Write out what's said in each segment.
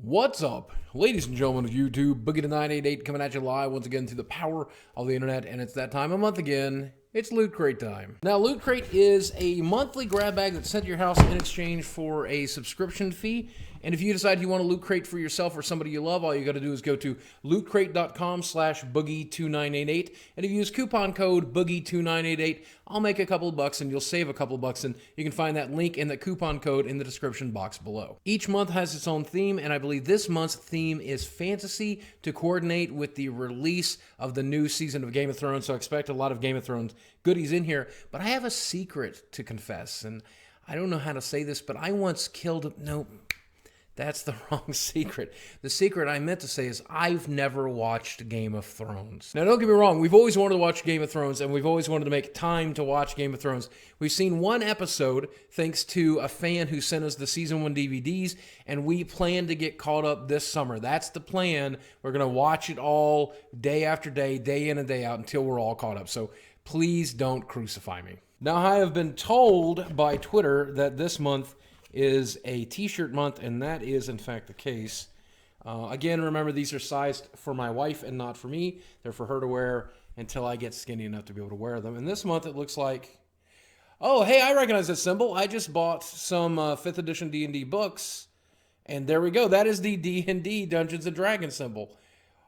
What's up, ladies and gentlemen of YouTube? Boogie the 988 coming at you live once again through the power of the internet, and it's that time of month again. It's Loot Crate time. Now, Loot Crate is a monthly grab bag that's sent to your house in exchange for a subscription fee. And if you decide you want to Loot Crate for yourself or somebody you love, all you got to do is go to lootcrate.com/boogie2988. And if you use coupon code boogie2988, I'll make a couple of bucks and you'll save a couple of bucks. And you can find that link and the coupon code in the description box below. Each month has its own theme, and I believe this month's theme is fantasy to coordinate with the release of the new season of Game of Thrones. So I expect a lot of Game of Thrones goodies in here. But I have a secret to confess, and I don't know how to say this, but I once killed... No, that's the wrong secret. The secret I meant to say is I've never watched Game of Thrones. Now, don't get me wrong. We've always wanted to watch Game of Thrones, and we've always wanted to make time to watch Game of Thrones. We've seen one episode thanks to a fan who sent us the Season 1 DVDs, and we plan to get caught up this summer. That's the plan. We're going to watch it all day after day, day in and day out, until we're all caught up. So please don't crucify me. Now, I have been told by Twitter that this month is a t-shirt month, and that is in fact the case. Again, remember, these are sized for my wife and not for me. They're for her to wear until I get skinny enough to be able to wear them. And this month it looks like, oh, hey, I recognize this symbol. I just bought some 5th edition D&D books, and there we go. That is the D&D Dungeons & Dragons symbol.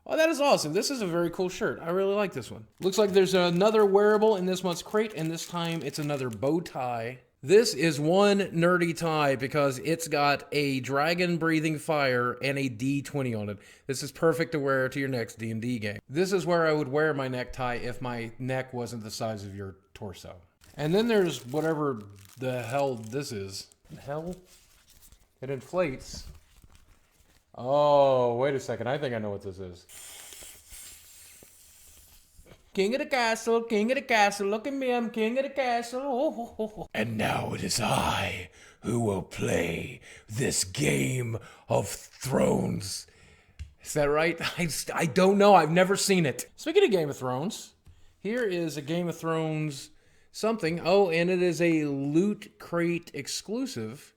Oh, that is awesome. This is a very cool shirt. I really like this one. Looks like there's another wearable in this month's crate, and this time it's another bow tie. This is one nerdy tie because it's got a dragon breathing fire and a D20 on it. This is perfect to wear to your next D&D game. This is where I would wear my necktie if my neck wasn't the size of your torso. And then there's whatever the hell this is. The hell? It inflates. Oh, wait a second. I think I know what this is. King of the castle, look at me, I'm king of the castle. Oh. And now it is I who will play this Game of Thrones. Is that right? I don't know, I've never seen it. Speaking of Game of Thrones, here is a Game of Thrones something. Oh, and it is a Loot Crate exclusive.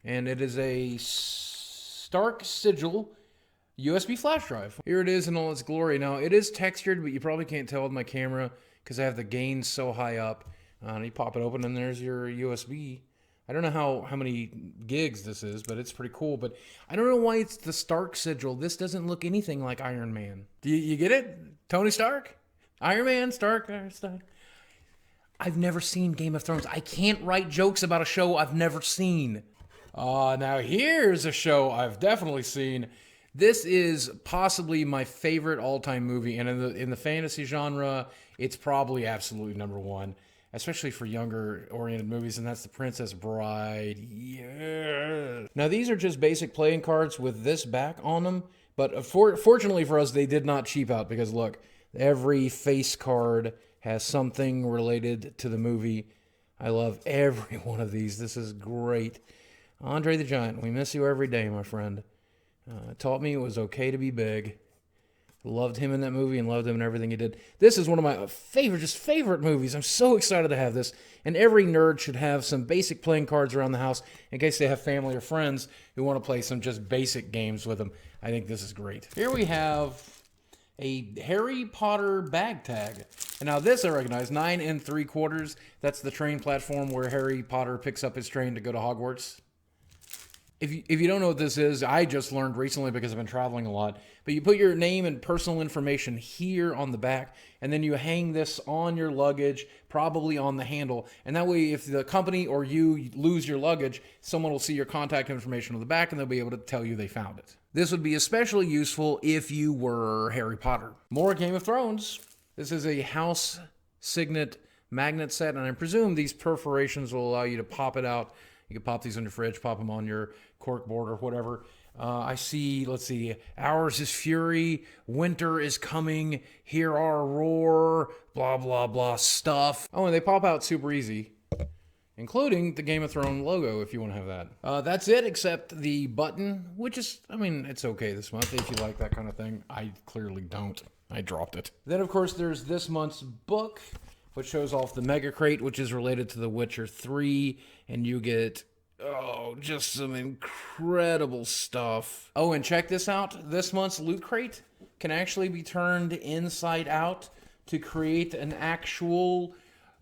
And it is a Stark Sigil USB flash drive. Here it is in all its glory. Now, it is textured, but you probably can't tell with my camera because I have the gain so high up. And you pop it open, and there's your USB. I don't know how many gigs this is, but it's pretty cool. But I don't know why it's the Stark Sigil. This doesn't look anything like Iron Man. Do you get it? Tony Stark? Iron Man, Stark. I've never seen Game of Thrones. I can't write jokes about a show I've never seen. Now here's a show I've definitely seen. This is possibly my favorite all-time movie, and in the fantasy genre, it's probably absolutely number one, especially for younger-oriented movies, and that's The Princess Bride. Yeah. Now, these are just basic playing cards with this back on them, but fortunately for us, they did not cheap out, because look, every face card has something related to the movie. I love every one of these. This is great. Andre the Giant, we miss you every day, my friend. Taught me it was okay to be big. Loved him in that movie and loved him in everything he did. This is one of my favorite movies. I'm so excited to have this. And every nerd should have some basic playing cards around the house in case they have family or friends who want to play some just basic games with them. I think this is great. Here we have a Harry Potter bag tag. And now this I recognize, 9 3/4. That's the train platform where Harry Potter picks up his train to go to Hogwarts. If you don't know what this is, I just learned recently because I've been traveling a lot. But you put your name and personal information here on the back, and then you hang this on your luggage, probably on the handle. And that way, if the company or you lose your luggage, someone will see your contact information on the back, and they'll be able to tell you they found it. This would be especially useful if you were Harry Potter. More Game of Thrones. This is a house signet magnet set, and I presume these perforations will allow you to pop it out. You can pop these on your fridge, pop them on your cork board or whatever. I see, let's see, ours is fury, winter is coming, hear our roar, blah, blah, blah stuff. Oh, and they pop out super easy, including the Game of Thrones logo if you want to have that. That's it, except the button, which is, I mean, it's okay this month if you like that kind of thing. I clearly don't. I dropped it. Then, of course, there's this month's book, which shows off the Mega Crate, which is related to The Witcher 3, and you get Oh, just some incredible stuff. Oh, and check this out. This month's Loot Crate can actually be turned inside out to create an actual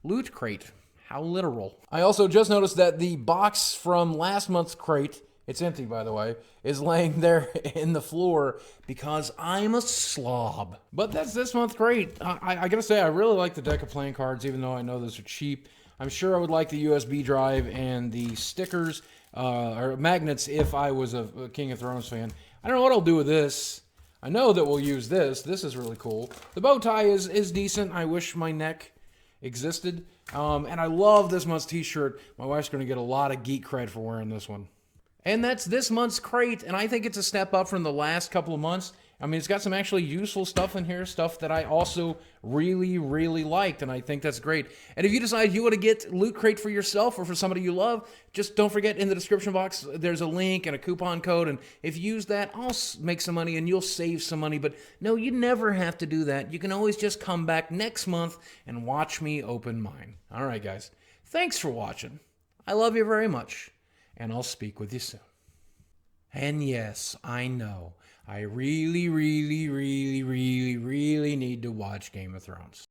Loot Crate. How literal. I also just noticed that the box from last month's crate, it's empty by the way, is laying there in the floor because I'm a slob. But that's this month's crate. I gotta say, I really like the deck of playing cards, even though I know those are cheap. I'm sure I would like the USB drive and the stickers, or magnets if I was a King of Thrones fan. I don't know what I'll do with this. I know that we'll use this. This is really cool. The bow tie is decent. I wish my neck existed. And I love this month's t-shirt. My wife's going to get a lot of geek cred for wearing this one. And that's this month's crate, and I think it's a step up from the last couple of months. I mean, it's got some actually useful stuff in here, stuff that I also really, really liked, and I think that's great. And if you decide you want to get Loot Crate for yourself or for somebody you love, just don't forget in the description box, there's a link and a coupon code, and if you use that, I'll make some money and you'll save some money. But no, you never have to do that. You can always just come back next month and watch me open mine. All right, guys. Thanks for watching. I love you very much, and I'll speak with you soon. And yes, I know, I really, really, really, really, really need to watch Game of Thrones.